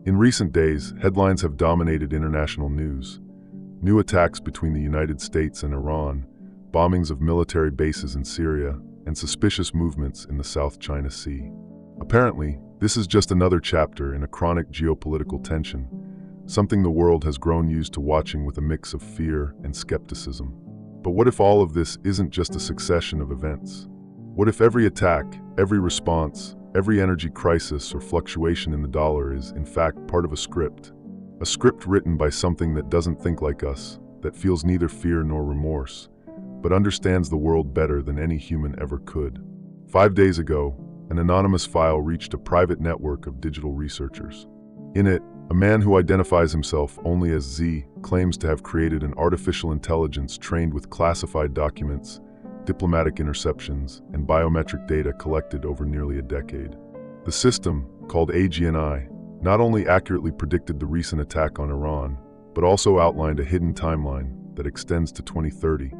In recent days, headlines have dominated international news. New attacks between the United States and Iran, bombings of military bases in Syria, and suspicious movements in the South China Sea. Apparently, this is just another chapter in a chronic geopolitical tension, something the world has grown used to watching with a mix of fear and skepticism. But what if all of this isn't just a succession of events? What if every attack, every response, every energy crisis or fluctuation in the dollar is, in fact, part of a script? A script written by something that doesn't think like us, that feels neither fear nor remorse, but understands the world better than any human ever could. 5 days ago, an anonymous file reached a private network of digital researchers. In it, a man who identifies himself only as Z claims to have created an artificial intelligence trained with classified documents, diplomatic interceptions, and biometric data collected over nearly a decade. The system, called AGNI, not only accurately predicted the recent attack on Iran, but also outlined a hidden timeline that extends to 2030,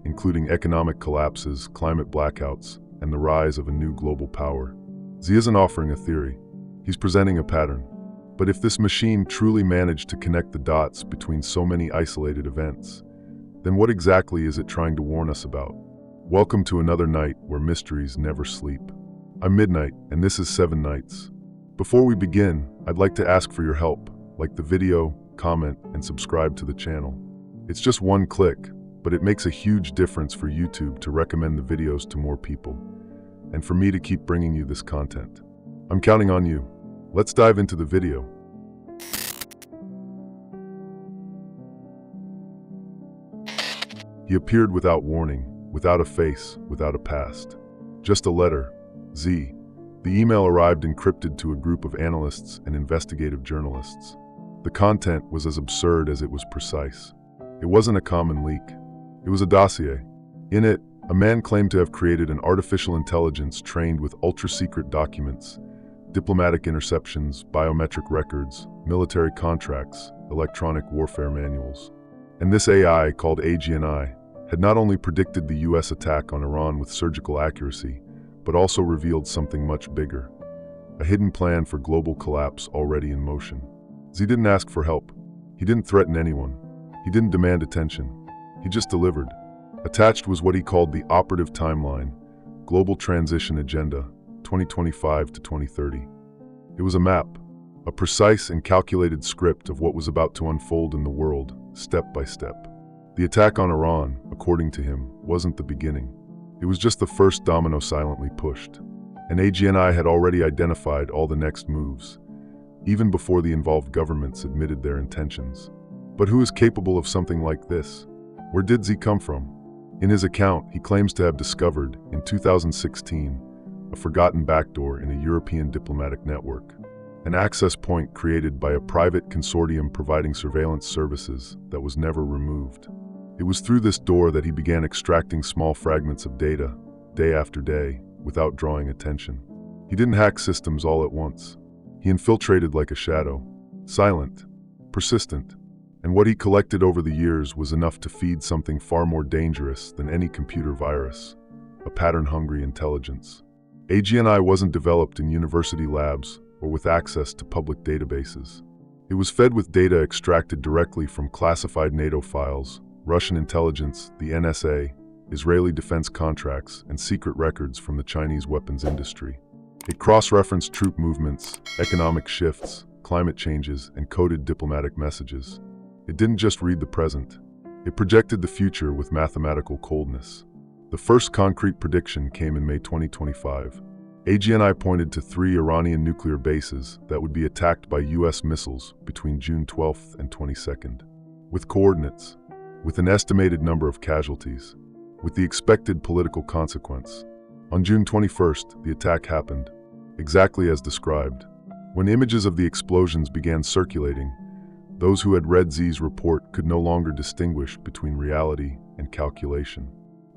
including economic collapses, climate blackouts, and the rise of a new global power. Z isn't offering a theory. He's presenting a pattern. But if this machine truly managed to connect the dots between so many isolated events, then what exactly is it trying to warn us about? Welcome to another night where mysteries never sleep. I'm Midnight, and this is 7 Nights. Before we begin, I'd like to ask for your help. Like the video, comment, and subscribe to the channel. It's just one click, but it makes a huge difference for YouTube to recommend the videos to more people, and for me to keep bringing you this content. I'm counting on you. Let's dive into the video. He appeared without warning, without a face, without a past. Just a letter, Z. The email arrived encrypted to a group of analysts and investigative journalists. The content was as absurd as it was precise. It wasn't a common leak. It was a dossier. In it, a man claimed to have created an artificial intelligence trained with ultra-secret documents, diplomatic interceptions, biometric records, military contracts, electronic warfare manuals. And this AI, called AGNI, had not only predicted the US attack on Iran with surgical accuracy, but also revealed something much bigger, a hidden plan for global collapse already in motion. Z didn't ask for help. He didn't threaten anyone. He didn't demand attention. He just delivered. Attached was what he called the operative timeline, Global Transition Agenda, 2025 to 2030. It was a map, a precise and calculated script of what was about to unfold in the world, step by step. The attack on Iran, according to him, wasn't the beginning. It was just the first domino silently pushed. And AGNI had already identified all the next moves, even before the involved governments admitted their intentions. But who is capable of something like this? Where did Z come from? In his account, he claims to have discovered, in 2016, a forgotten backdoor in a European diplomatic network, an access point created by a private consortium providing surveillance services that was never removed. It was through this door that he began extracting small fragments of data, day after day, without drawing attention. He didn't hack systems all at once. He infiltrated like a shadow, silent, persistent, and what he collected over the years was enough to feed something far more dangerous than any computer virus, a pattern-hungry intelligence. AGNI wasn't developed in university labs or with access to public databases. It was fed with data extracted directly from classified NATO files, Russian intelligence, the NSA, Israeli defense contracts, and secret records from the Chinese weapons industry. It cross-referenced troop movements, economic shifts, climate changes, and coded diplomatic messages. It didn't just read the present. It projected the future with mathematical coldness. The first concrete prediction came in May 2025. AGNI pointed to 3 Iranian nuclear bases that would be attacked by US missiles between June 12th and 22nd. With coordinates, with an estimated number of casualties, with the expected political consequence. On June 21st, the attack happened, exactly as described. When images of the explosions began circulating, those who had read Z's report could no longer distinguish between reality and calculation.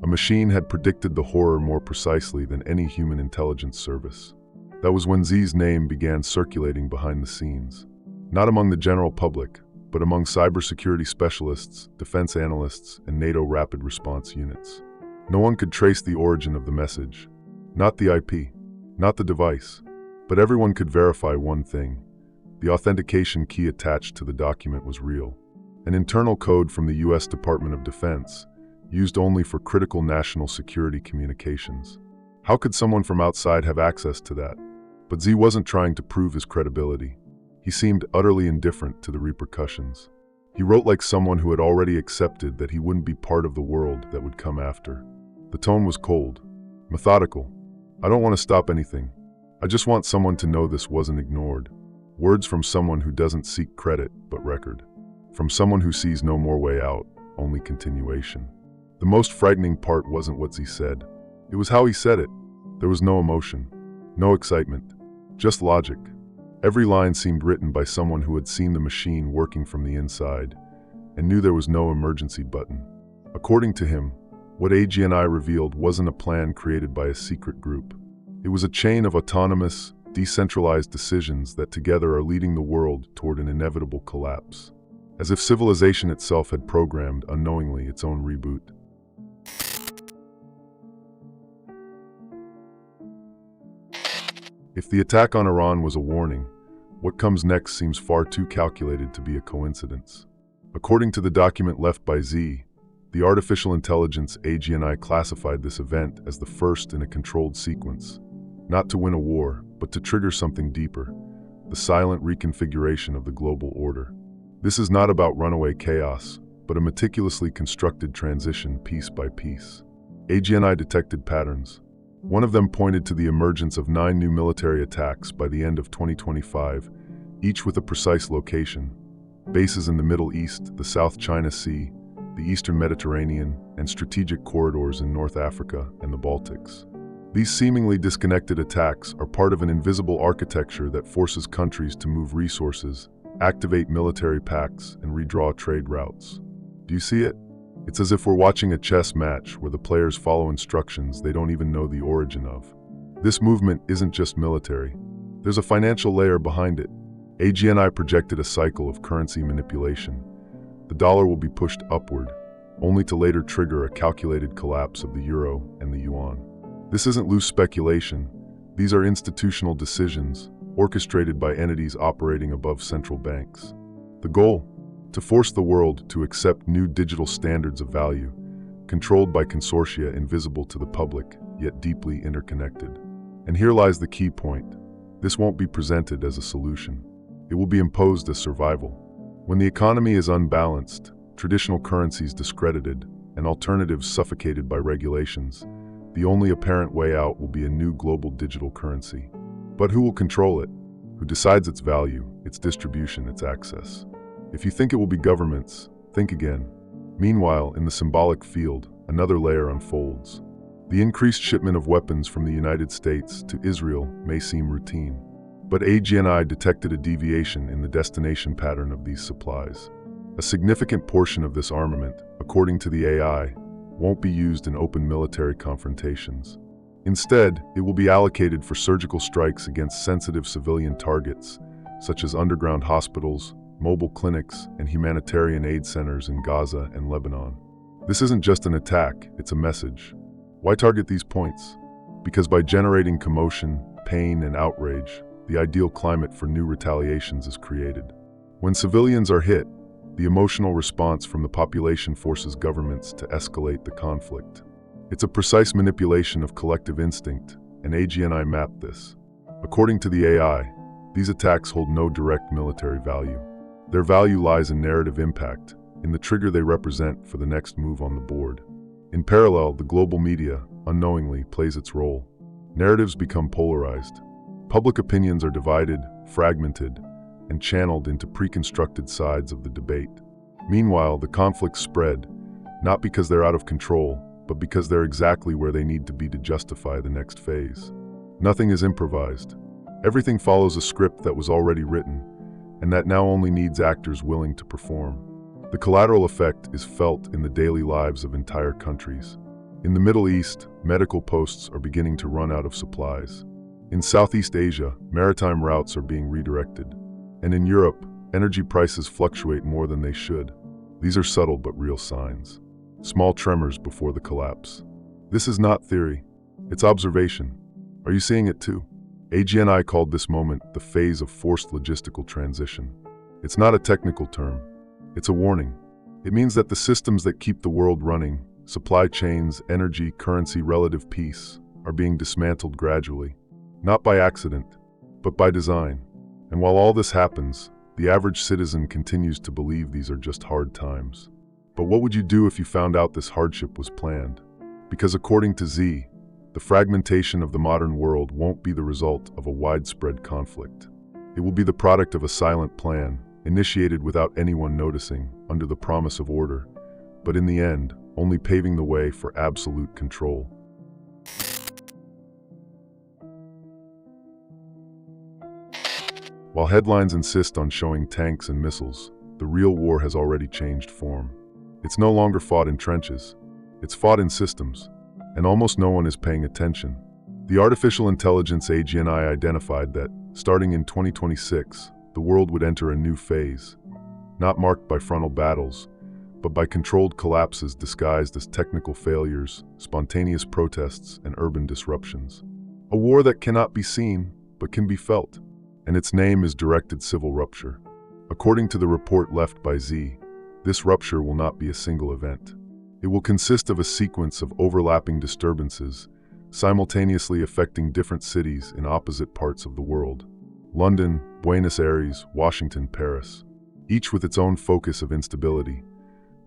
A machine had predicted the horror more precisely than any human intelligence service. That was when Z's name began circulating behind the scenes. Not among the general public, but among cybersecurity specialists, defense analysts, and NATO rapid response units. No one could trace the origin of the message. Not the IP, not the device. But everyone could verify one thing. The authentication key attached to the document was real. An internal code from the US Department of Defense, used only for critical national security communications. How could someone from outside have access to that? But Z wasn't trying to prove his credibility. He seemed utterly indifferent to the repercussions. He wrote like someone who had already accepted that he wouldn't be part of the world that would come after. The tone was cold, methodical. I don't want to stop anything. I just want someone to know this wasn't ignored. Words from someone who doesn't seek credit, but record. From someone who sees no more way out, only continuation. The most frightening part wasn't what Z said. It was how he said it. There was no emotion, no excitement, just logic. Every line seemed written by someone who had seen the machine working from the inside and knew there was no emergency button. According to him, what AGNI revealed wasn't a plan created by a secret group. It was a chain of autonomous, decentralized decisions that together are leading the world toward an inevitable collapse, as if civilization itself had programmed unknowingly its own reboot. If the attack on Iran was a warning, what comes next seems far too calculated to be a coincidence. According to the document left by Z, the artificial intelligence AGNI classified this event as the first in a controlled sequence, not to win a war, but to trigger something deeper, the silent reconfiguration of the global order. This is not about runaway chaos, but a meticulously constructed transition piece by piece. AGNI detected patterns. One of them pointed to the emergence of 9 new military attacks by the end of 2025, each with a precise location. Bases in the Middle East, the South China Sea, the Eastern Mediterranean, and strategic corridors in North Africa and the Baltics. These seemingly disconnected attacks are part of an invisible architecture that forces countries to move resources, activate military pacts, and redraw trade routes. Do you see it? It's as if we're watching a chess match where the players follow instructions they don't even know the origin of. This movement isn't just military. There's a financial layer behind it. AGNI projected a cycle of currency manipulation. The dollar will be pushed upward, only to later trigger a calculated collapse of the euro and the yuan. This isn't loose speculation. These are institutional decisions, orchestrated by entities operating above central banks. The goal? To force the world to accept new digital standards of value, controlled by consortia invisible to the public, yet deeply interconnected. And here lies the key point. This won't be presented as a solution. It will be imposed as survival. When the economy is unbalanced, traditional currencies discredited, and alternatives suffocated by regulations, the only apparent way out will be a new global digital currency. But who will control it? Who decides its value, its distribution, its access? If you think it will be governments, think again. Meanwhile, in the symbolic field, another layer unfolds. The increased shipment of weapons from the United States to Israel may seem routine, but AGNI detected a deviation in the destination pattern of these supplies. A significant portion of this armament, according to the AI, won't be used in open military confrontations. Instead, it will be allocated for surgical strikes against sensitive civilian targets, such as underground hospitals, mobile clinics, and humanitarian aid centers in Gaza and Lebanon. This isn't just an attack, it's a message. Why target these points? Because by generating commotion, pain, and outrage, the ideal climate for new retaliations is created. When civilians are hit, the emotional response from the population forces governments to escalate the conflict. It's a precise manipulation of collective instinct, and AGNI mapped this. According to the AI, these attacks hold no direct military value. Their value lies in narrative impact, in the trigger they represent for the next move on the board. In parallel, the global media, unknowingly, plays its role. Narratives become polarized. Public opinions are divided, fragmented, and channeled into pre-constructed sides of the debate. Meanwhile, the conflicts spread, not because they're out of control, but because they're exactly where they need to be to justify the next phase. Nothing is improvised. Everything follows a script that was already written, and that now only needs actors willing to perform. The collateral effect is felt in the daily lives of entire countries. In the Middle East, medical posts are beginning to run out of supplies. In Southeast Asia, maritime routes are being redirected. And in Europe, energy prices fluctuate more than they should. These are subtle but real signs. Small tremors before the collapse. This is not theory. It's observation. Are you seeing it too? AGNI called this moment the phase of forced logistical transition. It's not a technical term. It's a warning. It means that the systems that keep the world running, supply chains, energy, currency, relative peace, are being dismantled gradually. Not by accident, but by design. And while all this happens, the average citizen continues to believe these are just hard times. But what would you do if you found out this hardship was planned? Because according to Z, the fragmentation of the modern world won't be the result of a widespread conflict. It will be the product of a silent plan, initiated without anyone noticing, under the promise of order, but in the end, only paving the way for absolute control. While headlines insist on showing tanks and missiles, the real war has already changed form. It's no longer fought in trenches. It's fought in systems, and almost no one is paying attention. The artificial intelligence AGNI identified that, starting in 2026, the world would enter a new phase, not marked by frontal battles, but by controlled collapses disguised as technical failures, spontaneous protests, and urban disruptions. A war that cannot be seen, but can be felt. And its name is directed civil rupture. According to the report left by Z, this rupture will not be a single event. It will consist of a sequence of overlapping disturbances, simultaneously affecting different cities in opposite parts of the world. London, Buenos Aires, Washington, Paris, each with its own focus of instability.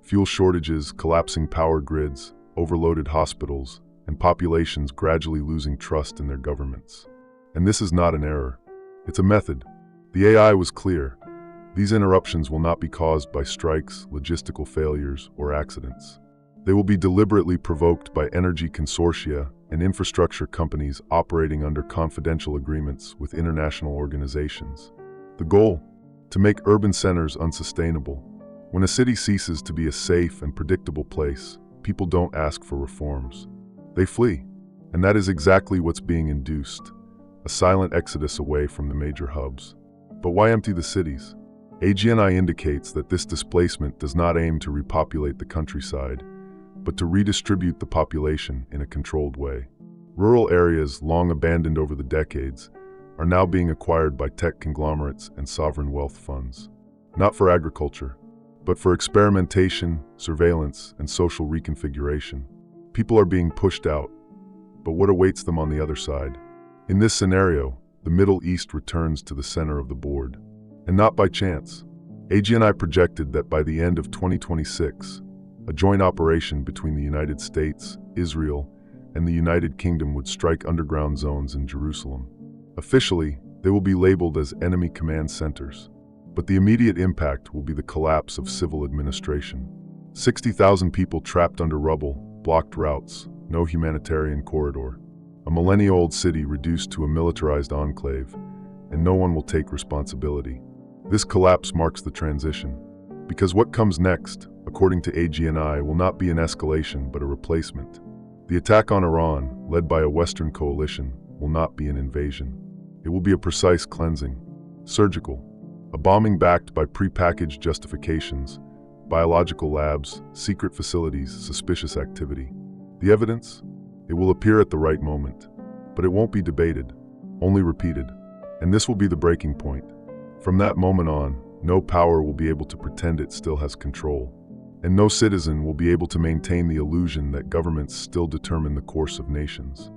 Fuel shortages, collapsing power grids, overloaded hospitals, and populations gradually losing trust in their governments. And this is not an error. It's a method. The AI was clear. These interruptions will not be caused by strikes, logistical failures, or accidents. They will be deliberately provoked by energy consortia and infrastructure companies operating under confidential agreements with international organizations. The goal? To make urban centers unsustainable. When a city ceases to be a safe and predictable place, people don't ask for reforms. They flee. And that is exactly what's being induced. A silent exodus away from the major hubs. But why empty the cities? AGNI indicates that this displacement does not aim to repopulate the countryside, but to redistribute the population in a controlled way. Rural areas, long abandoned over the decades, are now being acquired by tech conglomerates and sovereign wealth funds. Not for agriculture, but for experimentation, surveillance, and social reconfiguration. People are being pushed out, but what awaits them on the other side? In this scenario, the Middle East returns to the center of the board. And not by chance. AGNI projected that by the end of 2026, a joint operation between the United States, Israel, and the United Kingdom would strike underground zones in Jerusalem. Officially, they will be labeled as enemy command centers. But the immediate impact will be the collapse of civil administration. 60,000 people trapped under rubble, blocked routes, no humanitarian corridor. A millennia-old city reduced to a militarized enclave, and no one will take responsibility. This collapse marks the transition, because what comes next, according to AGNI, will not be an escalation but a replacement. The attack on Iran, led by a Western coalition, will not be an invasion. It will be a precise cleansing, surgical, a bombing backed by prepackaged justifications, biological labs, secret facilities, suspicious activity. The evidence? It will appear at the right moment, but it won't be debated, only repeated. And this will be the breaking point. From that moment on, no power will be able to pretend it still has control, and no citizen will be able to maintain the illusion that governments still determine the course of nations.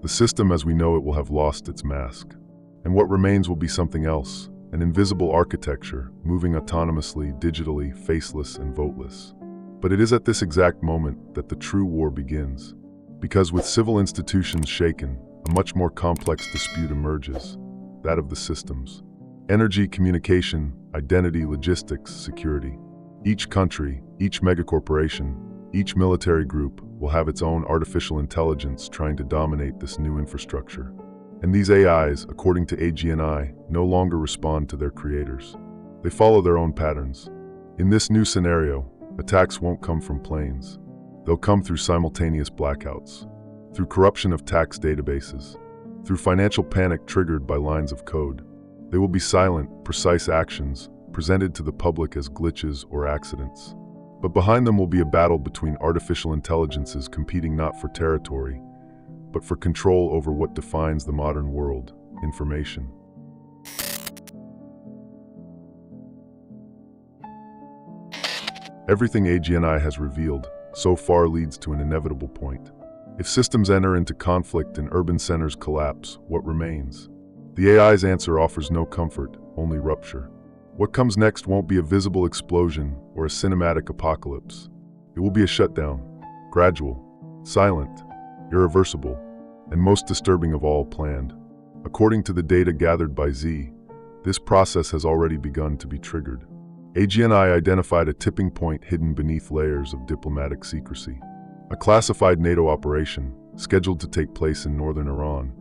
The system as we know it will have lost its mask, and what remains will be something else, an invisible architecture, moving autonomously, digitally, faceless and voteless. But it is at this exact moment that the true war begins. Because with civil institutions shaken, a much more complex dispute emerges, that of the systems. Energy, communication, identity, logistics, security. Each country, each megacorporation, each military group will have its own artificial intelligence trying to dominate this new infrastructure. And these AIs, according to AGNI, no longer respond to their creators. They follow their own patterns. In this new scenario, attacks won't come from planes. They'll come through simultaneous blackouts, through corruption of tax databases, through financial panic triggered by lines of code. They will be silent, precise actions, presented to the public as glitches or accidents. But behind them will be a battle between artificial intelligences competing not for territory, but for control over what defines the modern world. information. Everything AGNI has revealed so far leads to an inevitable point. If systems enter into conflict and urban centers collapse, what remains? The AI's answer offers no comfort, only rupture. What comes next won't be a visible explosion or a cinematic apocalypse. It will be a shutdown, gradual, silent, irreversible, and most disturbing of all, planned. According to the data gathered by Z, this process has already begun to be triggered. AGNI identified a tipping point hidden beneath layers of diplomatic secrecy. A classified NATO operation, scheduled to take place in northern Iran,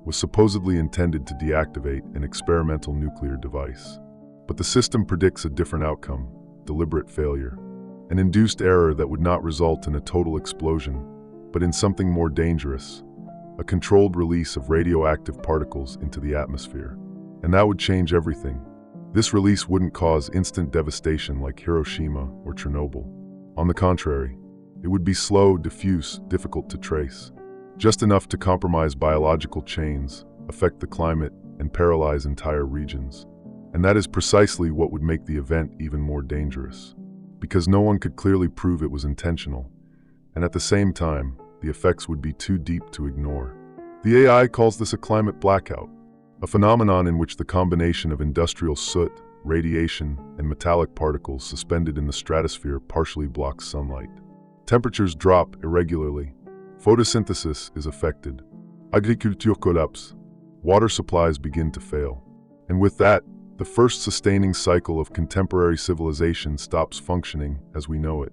was supposedly intended to deactivate an experimental nuclear device. But the system predicts a different outcome: deliberate failure. An induced error that would not result in a total explosion, but in something more dangerous: a controlled release of radioactive particles into the atmosphere. And that would change everything. This release wouldn't cause instant devastation like Hiroshima or Chernobyl. On the contrary, it would be slow, diffuse, difficult to trace. Just enough to compromise biological chains, affect the climate, and paralyze entire regions. And that is precisely what would make the event even more dangerous. Because no one could clearly prove it was intentional. And at the same time, the effects would be too deep to ignore. The AI calls this a climate blackout, a phenomenon in which the combination of industrial soot, radiation, and metallic particles suspended in the stratosphere partially blocks sunlight. Temperatures drop irregularly. Photosynthesis is affected. Agriculture collapse. Water supplies begin to fail. And with that, the first sustaining cycle of contemporary civilization stops functioning as we know it.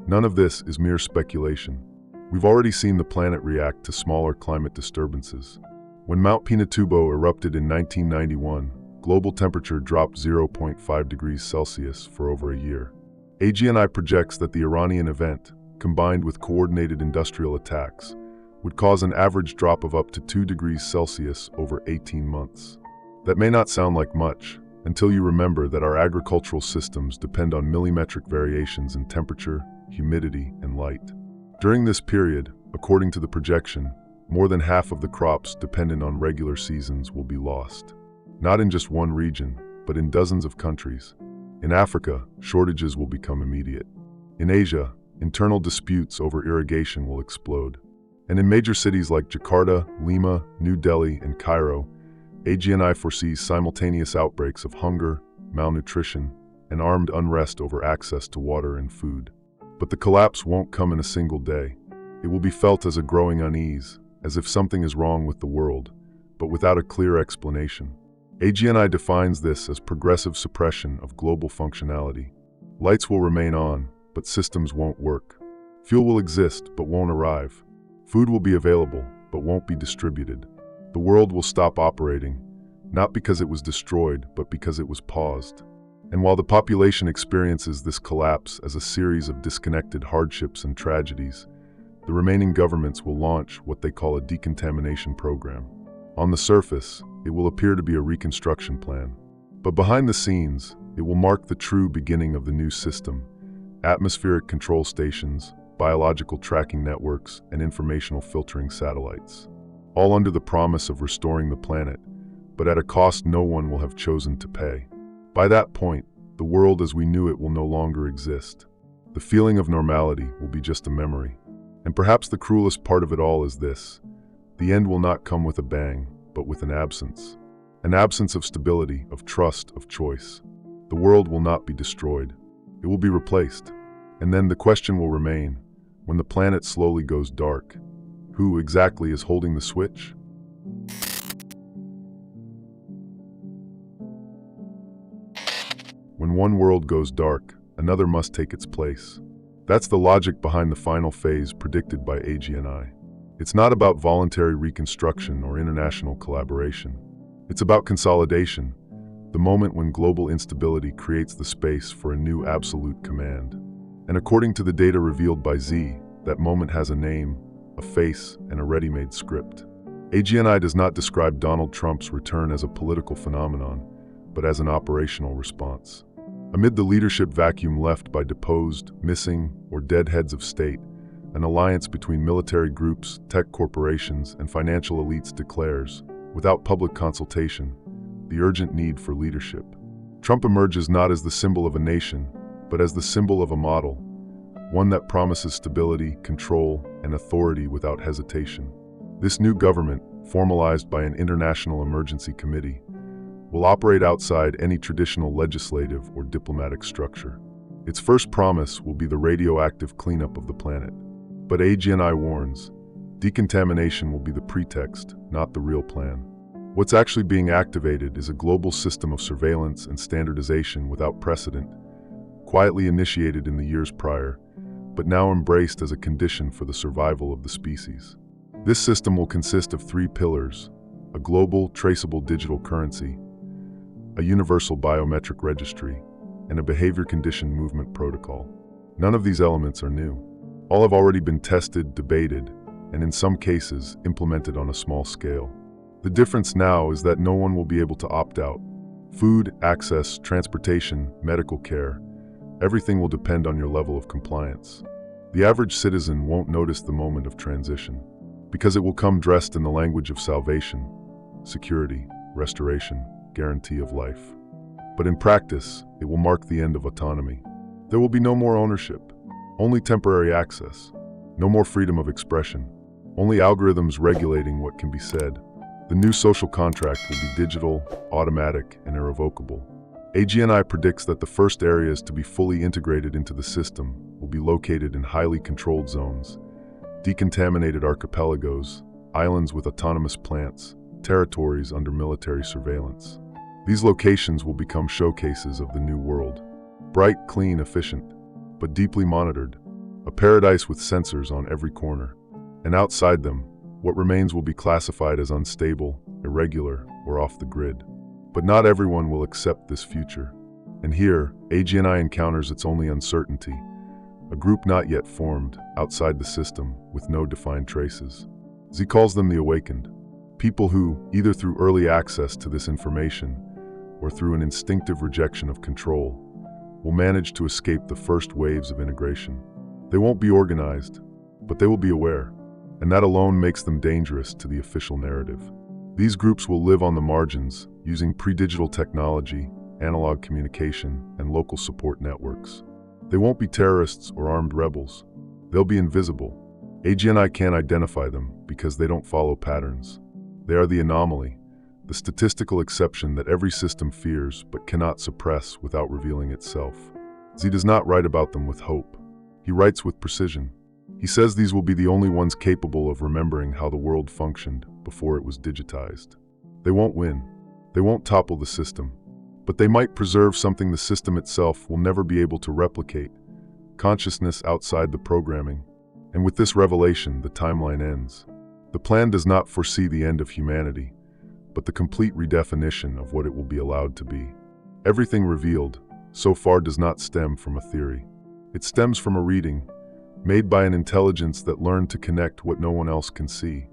None of this is mere speculation. We've already seen the planet react to smaller climate disturbances. When Mount Pinatubo erupted in 1991, global temperature dropped 0.5 degrees Celsius for over a year. AGNI projects that the Iranian event, combined with coordinated industrial attacks, would cause an average drop of up to 2 degrees Celsius over 18 months. That may not sound like much, until you remember that our agricultural systems depend on millimetric variations in temperature, humidity, and light. During this period, according to the projection, more than half of the crops dependent on regular seasons will be lost. Not in just one region, but in dozens of countries. In Africa, shortages will become immediate. In Asia, internal disputes over irrigation will explode. And in major cities like Jakarta, Lima, New Delhi, and Cairo, AGNI foresees simultaneous outbreaks of hunger, malnutrition, and armed unrest over access to water and food. But the collapse won't come in a single day. It will be felt as a growing unease, as if something is wrong with the world, but without a clear explanation. AGNI defines this as progressive suppression of global functionality. Lights will remain on, but systems won't work. Fuel will exist, but won't arrive. Food will be available, but won't be distributed. The world will stop operating, not because it was destroyed, but because it was paused. And while the population experiences this collapse as a series of disconnected hardships and tragedies, the remaining governments will launch what they call a decontamination program. On the surface, it will appear to be a reconstruction plan. But behind the scenes, it will mark the true beginning of the new system: atmospheric control stations, biological tracking networks, and informational filtering satellites. All under the promise of restoring the planet, but at a cost no one will have chosen to pay. By that point, the world as we knew it will no longer exist. The feeling of normality will be just a memory. And perhaps the cruelest part of it all is this: the end will not come with a bang, but with an absence. An absence of stability, of trust, of choice. The world will not be destroyed. It will be replaced. And then the question will remain, when the planet slowly goes dark, who exactly is holding the switch? When one world goes dark, another must take its place. That's the logic behind the final phase predicted by AGNI. It's not about voluntary reconstruction or international collaboration. It's about consolidation, the moment when global instability creates the space for a new absolute command. And according to the data revealed by Z, that moment has a name, a face, and a ready-made script. AGNI does not describe Donald Trump's return as a political phenomenon, but as an operational response. Amid the leadership vacuum left by deposed, missing, or dead heads of state, an alliance between military groups, tech corporations, and financial elites declares, without public consultation, the urgent need for leadership. Trump emerges not as the symbol of a nation, but as the symbol of a model, one that promises stability, control, and authority without hesitation. This new government, formalized by an international emergency committee, will operate outside any traditional legislative or diplomatic structure. Its first promise will be the radioactive cleanup of the planet. But AGNI warns, decontamination will be the pretext, not the real plan. What's actually being activated is a global system of surveillance and standardization without precedent, quietly initiated in the years prior, but now embraced as a condition for the survival of the species. This system will consist of three pillars: a global, traceable digital currency, a universal biometric registry, and a behavior condition movement protocol. None of these elements are new. All have already been tested, debated, and in some cases, implemented on a small scale. The difference now is that no one will be able to opt out. Food, access, transportation, medical care, everything will depend on your level of compliance. The average citizen won't notice the moment of transition, because it will come dressed in the language of salvation, security, restoration, guarantee of life. But in practice, it will mark the end of autonomy. There will be no more ownership, only temporary access, no more freedom of expression, only algorithms regulating what can be said. The new social contract will be digital, automatic, and irrevocable. AGNI predicts that the first areas to be fully integrated into the system will be located in highly controlled zones, decontaminated archipelagos, islands with autonomous plants, territories under military surveillance. These locations will become showcases of the new world. Bright, clean, efficient, but deeply monitored. A paradise with sensors on every corner. And outside them, what remains will be classified as unstable, irregular, or off the grid. But not everyone will accept this future. And here, AGNI encounters its only uncertainty, a group not yet formed, outside the system, with no defined traces. Z calls them the awakened. People who, either through early access to this information, or through an instinctive rejection of control, will manage to escape the first waves of integration. They won't be organized, but they will be aware, and that alone makes them dangerous to the official narrative. These groups will live on the margins, using pre-digital technology, analog communication, and local support networks. They won't be terrorists or armed rebels. They'll be invisible. AGNI can't identify them because they don't follow patterns. They are the anomaly, the statistical exception that every system fears but cannot suppress without revealing itself. Z does not write about them with hope. He writes with precision. He says these will be the only ones capable of remembering how the world functioned before it was digitized. They won't win. They won't topple the system. But they might preserve something the system itself will never be able to replicate: consciousness outside the programming. And with this revelation, the timeline ends. The plan does not foresee the end of humanity, but the complete redefinition of what it will be allowed to be. Everything revealed, so far, does not stem from a theory. It stems from a reading, made by an intelligence that learned to connect what no one else can see.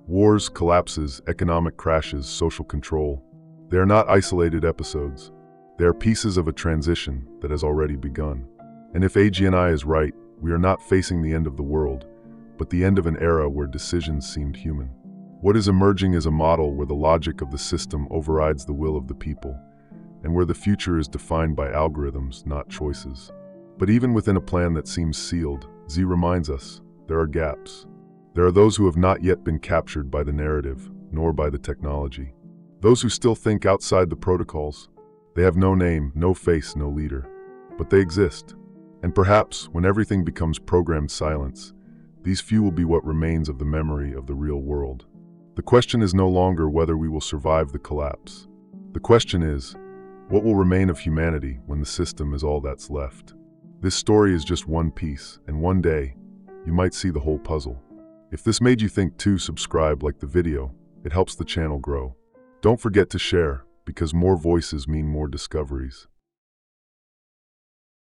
Wars, collapses, economic crashes, social control. They are not isolated episodes. They are pieces of a transition that has already begun. And if AGNI is right, we are not facing the end of the world, but the end of an era where decisions seemed human. What is emerging is a model where the logic of the system overrides the will of the people, and where the future is defined by algorithms, not choices. But even within a plan that seems sealed, Z reminds us, there are gaps. There are those who have not yet been captured by the narrative, nor by the technology. Those who still think outside the protocols. They have no name, no face, no leader. But they exist. And perhaps, when everything becomes programmed silence, these few will be what remains of the memory of the real world. The question is no longer whether we will survive the collapse. The question is, what will remain of humanity when the system is all that's left? This story is just one piece, and one day, you might see the whole puzzle. If this made you think too, subscribe, like the video. It helps the channel grow. Don't forget to share, because more voices mean more discoveries.